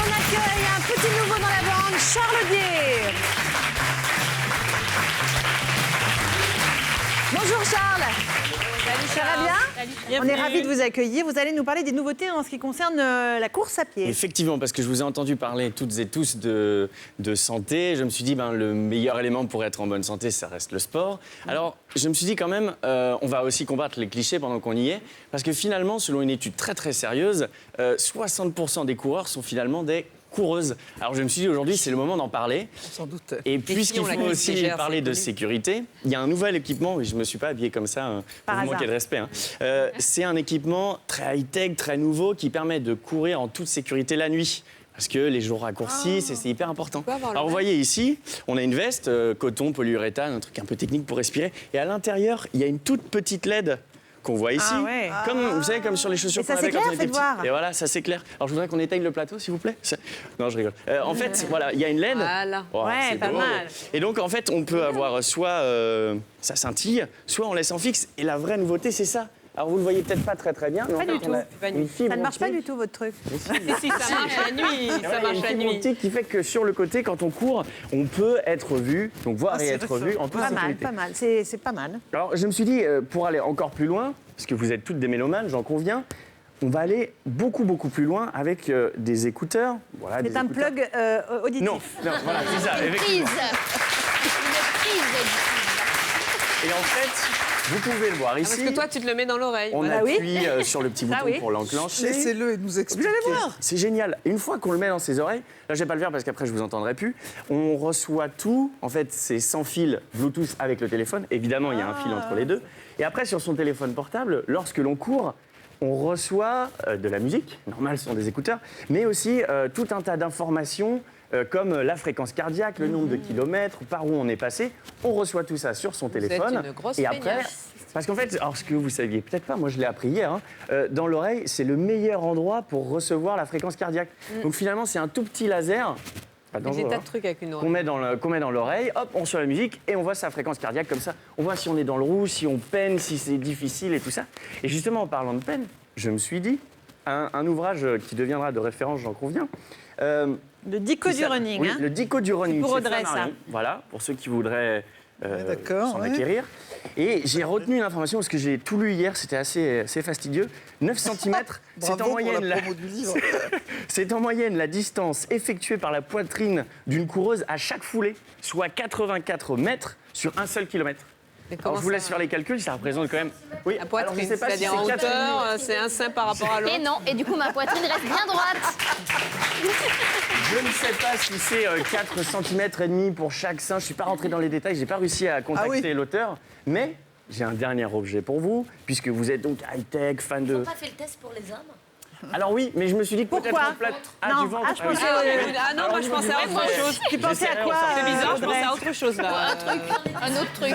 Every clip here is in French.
on accueille un petit nouveau dans la bande, Charles Audier. Bonjour Charles. Salut Ça va bien? On est ravis de vous accueillir. Vous allez nous parler des nouveautés en ce qui concerne la course à pied. Effectivement, parce que je vous ai entendu parler toutes et tous de santé. Je me suis dit, le meilleur élément pour être en bonne santé, ça reste le sport. Alors, je me suis dit quand même, on va aussi combattre les clichés pendant qu'on y est. Parce que finalement, selon une étude très très sérieuse, 60% des coureurs sont finalement des coureuses. Alors je me suis dit aujourd'hui c'est le moment d'en parler. Sans doute. Et puisqu'il faut aussi parler de sécurité, il y a un nouvel équipement, et je ne me suis pas habillé comme ça, pour vous manquer de respect. C'est un équipement très high-tech, très nouveau, qui permet de courir en toute sécurité la nuit. Parce que les jours raccourcissent et c'est hyper important. Alors vous voyez ici, on a une veste, coton, polyuréthane, un truc un peu technique pour respirer. Et à l'intérieur, il y a une toute petite LED qu'on voit ici, comme, vous savez, comme sur les chaussures qu'on avait quand on était petit. Et voilà, ça s'éclaire. Alors je voudrais qu'on éteigne le plateau, s'il vous plaît. Non, je rigole. En fait, voilà, il y a une LED. Voilà. Oh, ouais, pas mal. Et donc, en fait, on peut avoir soit ça scintille, soit on laisse en fixe. Et la vraie nouveauté, c'est ça. Alors vous le voyez peut-être pas très bien. Mais pas du tout. Ça ne marche pas du tout, votre truc. Si, ça marche la nuit. Ça marche la nuit. Qui fait que sur le côté, quand on court, on peut être vu, donc voir et être vu en toute sécurité. Pas mal, c'est pas mal. Alors je me suis dit, pour aller encore plus loin, parce que vous êtes toutes des mélomanes, j'en conviens, on va aller beaucoup plus loin avec des écouteurs. Voilà, c'est un plug auditif. Non, voilà, c'est ça. Une prise. Et en fait, vous pouvez le voir ici. Parce que toi, tu te le mets dans l'oreille. On appuie sur le petit bouton pour l'enclencher. Laissez-le et nous expliquer. Vous allez voir, c'est génial. Une fois qu'on le met dans ses oreilles, là je vais pas le faire parce qu'après je vous entendrai plus, on reçoit tout. En fait, c'est sans fil Bluetooth avec le téléphone. Évidemment, il y a un fil entre les deux. Et après, sur son téléphone portable, lorsque l'on court, on reçoit de la musique. Normal, ce sont des écouteurs, mais aussi tout un tas d'informations. Comme la fréquence cardiaque, le nombre de kilomètres, par où on est passé. On reçoit tout ça sur son téléphone. Une grosse et après, parce qu'en fait, alors ce que vous saviez peut-être pas, moi je l'ai appris hier, dans l'oreille, c'est le meilleur endroit pour recevoir la fréquence cardiaque. Donc finalement, c'est un tout petit laser. Des tas de trucs avec une oreille. Qu'on met dans l'oreille, hop, on reçoit la musique et on voit sa fréquence cardiaque comme ça. On voit si on est dans le rouge, si on peine, si c'est difficile et tout ça. Et justement, en parlant de peine, je me suis dit, un ouvrage qui deviendra de référence, j'en conviens. Le dico du running. Oui, le dico du running. Pour Audrey, ça. Voilà, pour ceux qui voudraient s'en ouais. acquérir. Et j'ai retenu une information parce que j'ai tout lu hier, c'était assez fastidieux. 9 cm, c'est en moyenne la promo du livre. c'est en moyenne la distance effectuée par la poitrine d'une coureuse à chaque foulée, soit 84 mètres sur un seul kilomètre. Alors, je vous laisse faire les calculs, ça représente quand même... Oui, la poitrine, c'est-à-dire en hauteur, c'est un sein par rapport à l'autre. Et non, et du coup ma poitrine reste bien droite. Je ne sais pas si c'est 4 cm et demi pour chaque sein, je ne suis pas rentré dans les détails, je n'ai pas réussi à contacter l'auteur, mais j'ai un dernier objet pour vous, puisque vous êtes donc high-tech, fan de... Ils n'ont pas fait le test pour les hommes? Alors oui, mais je me suis dit que peut-être en plate... Non, du ventre. je pensais non, moi je pensais à autre chose. Tu pensais à quoi? C'est bizarre, je pensais à autre chose là. Un autre truc.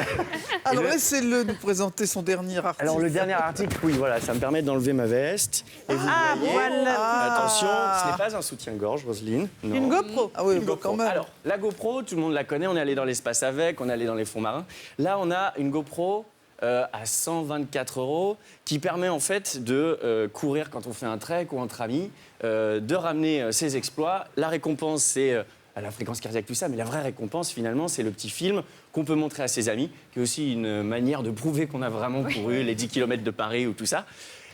Alors laissez-le nous présenter son dernier article. Alors le dernier article, oui, voilà, ça me permet d'enlever ma veste. Et vous voyez, attention, ce n'est pas un soutien-gorge, Roselyne. Non. Une GoPro. Ah oui, Une GoPro. quand même. Alors, la GoPro, tout le monde la connaît, on est allé dans l'espace avec, on est allé dans les fonds marins. Là, on a une GoPro à 124 € qui permet en fait de courir quand on fait un trek ou entre amis, de ramener ses exploits. La récompense, c'est à la fréquence cardiaque, tout ça, mais la vraie récompense, finalement, c'est le petit film qu'on peut montrer à ses amis, qui est aussi une manière de prouver qu'on a vraiment couru les 10 km de Paris ou tout ça.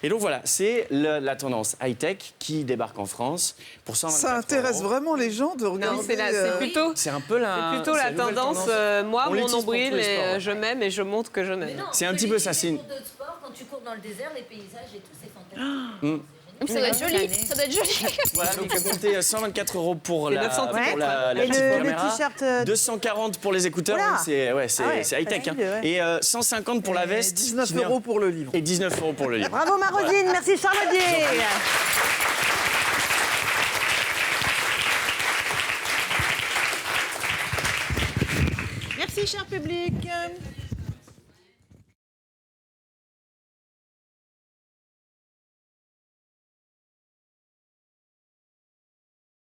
Et donc voilà, c'est la tendance high-tech qui débarque en France pour 124 Ça intéresse €. vraiment les gens de regarder. Non, c'est plutôt... C'est un peu la... C'est plutôt la tendance, moi, On mon l'utilise pour nombril, tous les sports. et je m'aime et je montre que je m'aime. C'est un petit peu ça, c'est une... De sport, quand tu cours dans le désert, les paysages et tout, c'est fantastique. Ça doit être joli. Ça doit être joli. Voilà, donc vous comptez 124 € pour la, 900 pour la Et petite le caméra, t-shirt 240 pour les écouteurs, Oula. c'est high-tech. facile, ouais. Et 150 pour la veste. 19 qui vient- € pour le livre. Et 19 € pour le livre. Bravo Marosine, merci Charles Audier. Merci cher public.